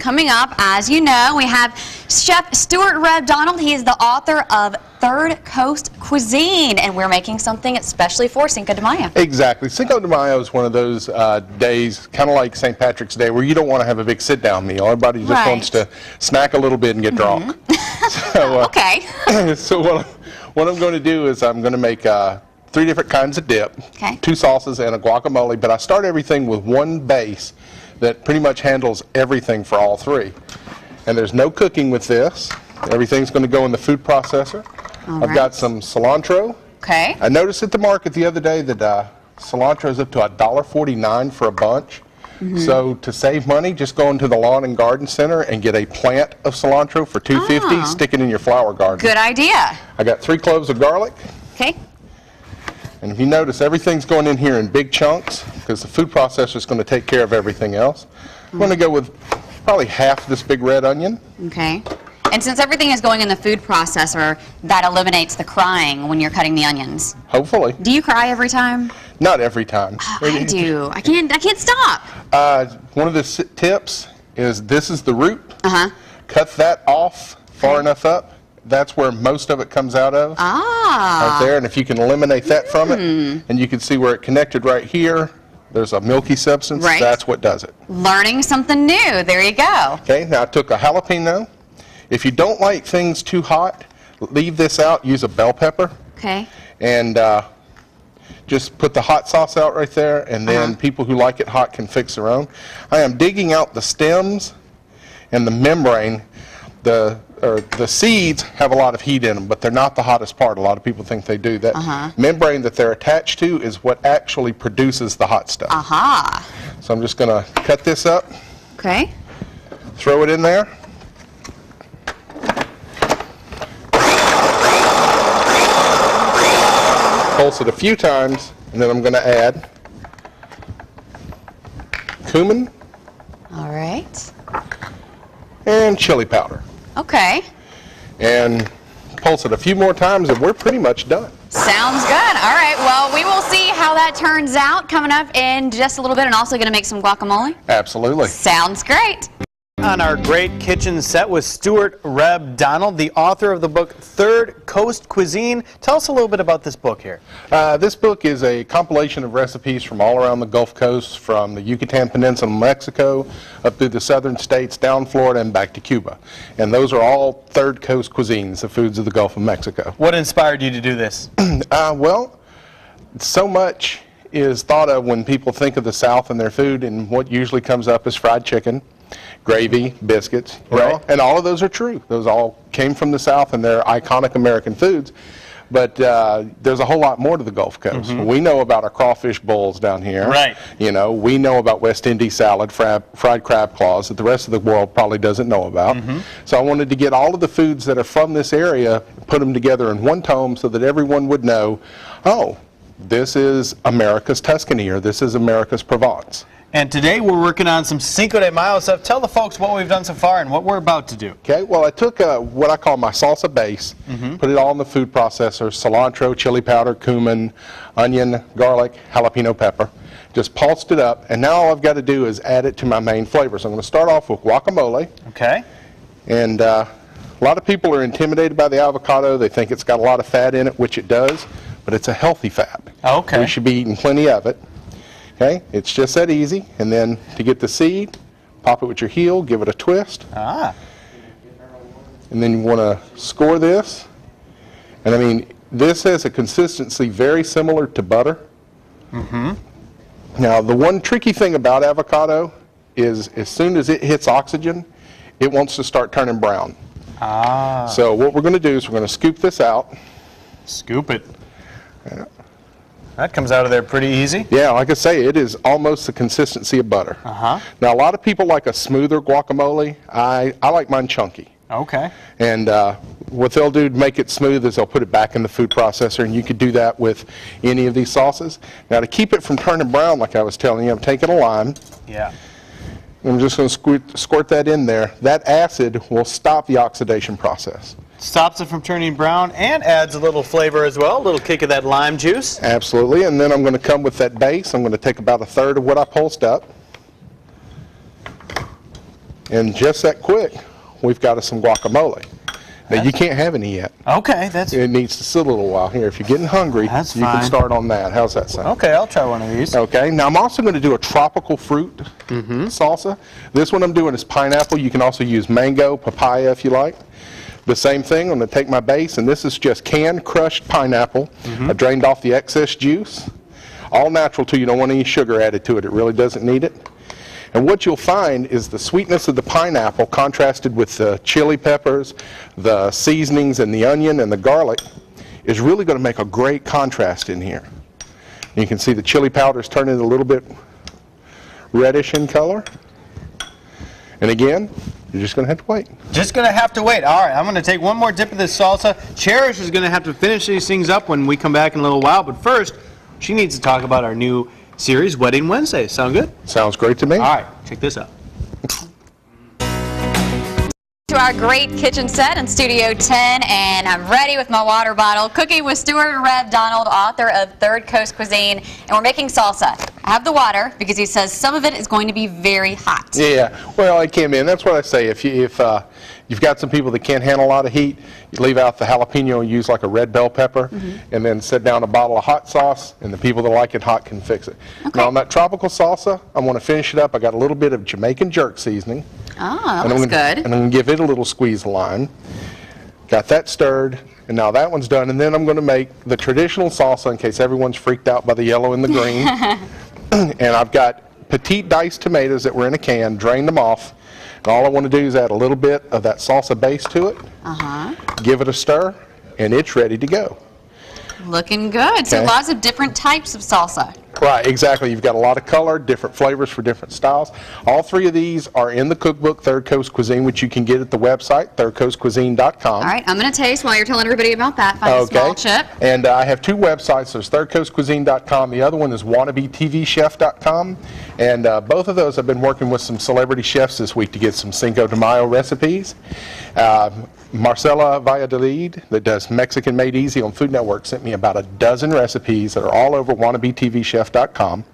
coming up, as you know, we have Chef Stuart Reb Donald. He is the author of Third Coast Cuisine, and we're making something especially for Cinco de Mayo. Exactly. Cinco de Mayo is one of those days, kind of like St. Patrick's Day, where you don't want to have a big sit-down meal. Everybody just wants to snack a little bit and get drunk. So, okay. So what I'm going to do is I'm going to make 3 different kinds of dip, 2 salsas, and a guacamole, but I start everything with one base that pretty much handles everything for all 3. And there's no cooking with this. Everything's going to go in the food processor. I've got some cilantro. Okay. I noticed at the market the other day that cilantro is up to $1.49 for a bunch. So to save money, just go into the lawn and garden center and get a plant of cilantro for $2.50. Stick it in your flower garden. Good idea. I got 3 cloves of garlic. Okay. And if you notice, everything's going in here in big chunks because the food processor is going to take care of everything else. I'm going to go with probably half this big red onion. Okay. And since everything is going in the food processor, that eliminates the crying when you're cutting the onions. Hopefully. Do you cry every time? Not every time. I do. I can't stop. One of the tips is this is the root. Cut that off far enough up. That's where most of it comes out of. Right there. And if you can eliminate that from it, and you can see where it connected right here, there's a milky substance. That's what does it. Learning something new. There you go. Okay. Now I took a jalapeno. If you don't like things too hot, leave this out. Use a bell pepper. Okay. And just put the hot sauce out right there, and then people who like it hot can fix their own. I am digging out the stems and the membrane. The seeds have a lot of heat in them, but they're not the hottest part. A lot of people think they do. That membrane that they're attached to is what actually produces the hot stuff. So I'm just going to cut this up. Okay. Throw it in there. Pulse it a few times, and then I'm going to add cumin. All right. And chili powder. Okay. And pulse it a few more times, and we're pretty much done. Sounds good. All right. Well, we will see how that turns out coming up in just a little bit, and also going to make some guacamole. Absolutely. Sounds great. On our great kitchen set with Stuart Reb Donald, the author of the book Third Coast Cuisine. Tell us a little bit about this book here. This book is a compilation of recipes from all around the Gulf Coast, from the Yucatan Peninsula, Mexico, up through the southern states, down Florida, and back to Cuba. And those are all Third Coast cuisines, the foods of the Gulf of Mexico. What inspired you to do this? Well, so much is thought of when people think of the South and their food, and what usually comes up is fried chicken, gravy, biscuits, and all of those are true. Those all came from the South, and they're iconic American foods. But there's a whole lot more to the Gulf Coast. We know about our crawfish bowls down here. You know, we know about West Indies salad, fried crab claws that the rest of the world probably doesn't know about. So I wanted to get all of the foods that are from this area, put them together in one tome so that everyone would know, oh, this is America's Tuscany, or this is America's Provence. And today we're working on some Cinco de Mayo stuff. Tell the folks what we've done so far and what we're about to do. Okay, well, I took what I call my salsa base, put it all in the food processor, cilantro, chili powder, cumin, onion, garlic, jalapeno pepper. Just pulsed it up, and now all I've got to do is add it to my main flavors. I'm going to start off with guacamole. Okay. And a lot of people are intimidated by the avocado. They think it's got a lot of fat in it, which it does, but it's a healthy fat. Okay. We should be eating plenty of it. Okay, it's just that easy. And then to get the seed, pop it with your heel, give it a twist. And then you want to score this. And I mean, this has a consistency very similar to butter. Now, the one tricky thing about avocado is as soon as it hits oxygen, it wants to start turning brown. So what we're going to do is we're going to scoop this out. Scoop it. That comes out of there pretty easy. Yeah, like I say, it is almost the consistency of butter. Now, a lot of people like a smoother guacamole. I like mine chunky. Okay. And what they'll do to make it smooth is they'll put it back in the food processor, and you could do that with any of these sauces. Now, to keep it from turning brown, like I was telling you, I'm taking a lime. Yeah. I'm just going to squirt that in there. That acid will stop the oxidation process. Stops it from turning brown and adds a little flavor as well, a little kick of that lime juice. Absolutely, and then I'm going to come with that base. I'm going to take about 1/3 of what I pulsed up. And just that quick, we've got us some guacamole. Now, you can't have any yet. Okay, that's... It needs to sit a little while here. If you're getting hungry, you can start on that. How's that sound? Okay, I'll try one of these. Okay, now I'm also going to do a tropical fruit salsa. This one I'm doing is pineapple. You can also use mango, papaya if you like. The same thing, I'm going to take my base, and this is just canned crushed pineapple. I drained off the excess juice. All natural too, you don't want any sugar added to it. It really doesn't need it. And what you'll find is the sweetness of the pineapple contrasted with the chili peppers, the seasonings, and the onion and the garlic is really going to make a great contrast in here. You can see the chili powder is turning a little bit reddish in color. And again, you're just going to have to wait. Just going to have to wait. All right, I'm going to take one more dip of this salsa. Cherish is going to have to finish these things up when we come back in a little while. But first, she needs to talk about our new series, Wedding Wednesday. Sound good? Sounds great to me. All right, check this out. To our great kitchen set in Studio 10, and I'm ready with my water bottle, cooking with Stuart Reb Donald, author of Third Coast Cuisine, and we're making salsa. I have the water because he says some of it is going to be very hot. Yeah, well, I came in. That's what I say. If you've got some people that can't handle a lot of heat, you leave out the jalapeno and use like a red bell pepper, and then set down a bottle of hot sauce, and the people that like it hot can fix it. Okay. Now on that tropical salsa, I want to finish it up. I got a little bit of Jamaican jerk seasoning. Oh, that looks good. And I'm going to give it a little squeeze of lime. Got that stirred, and now that one's done. And then I'm going to make the traditional salsa in case everyone's freaked out by the yellow and the green. And I've got petite diced tomatoes that were in a can, drained them off. And all I want to do is add a little bit of that salsa base to it, give it a stir, and it's ready to go. Looking good. So lots of different types of salsa. Right, exactly. You've got a lot of color, different flavors for different styles. All three of these are in the cookbook, Third Coast Cuisine, which you can get at the website, thirdcoastcuisine.com. All right, I'm going to taste while you're telling everybody about that. Find a small chip. And I have two websites. There's thirdcoastcuisine.com. The other one is wannabetvchef.com. And both of those I've been working with some celebrity chefs this week to get some Cinco de Mayo recipes. Marcela Valladolid, that does Mexican Made Easy on Food Network, sent me about a dozen recipes that are all over wannabetvchef.com.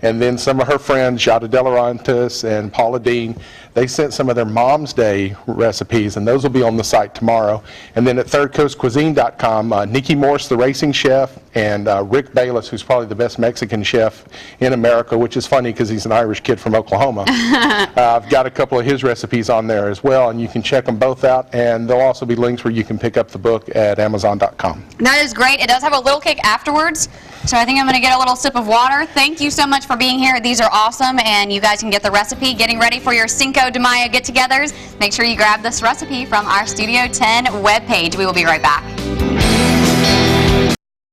And then some of her friends, Jada De Laurentiis and Paula Dean, they sent some of their Mom's Day recipes, and those will be on the site tomorrow. And then at thirdcoastcuisine.com, Nikki Morse, the racing chef, and Rick Bayless, who's probably the best Mexican chef in America, which is funny because he's an Irish kid from Oklahoma. I've got a couple of his recipes on there as well, and you can check them both out. And there'll also be links where you can pick up the book at Amazon.com. That is great. It does have a little kick afterwards, so I think I'm going to get a little sip of water. Thank you so much for being here. These are awesome, and you guys can get the recipe. Getting ready for your Cinco de Mayo get-togethers. Make sure you grab this recipe from our Studio 10 webpage. We will be right back.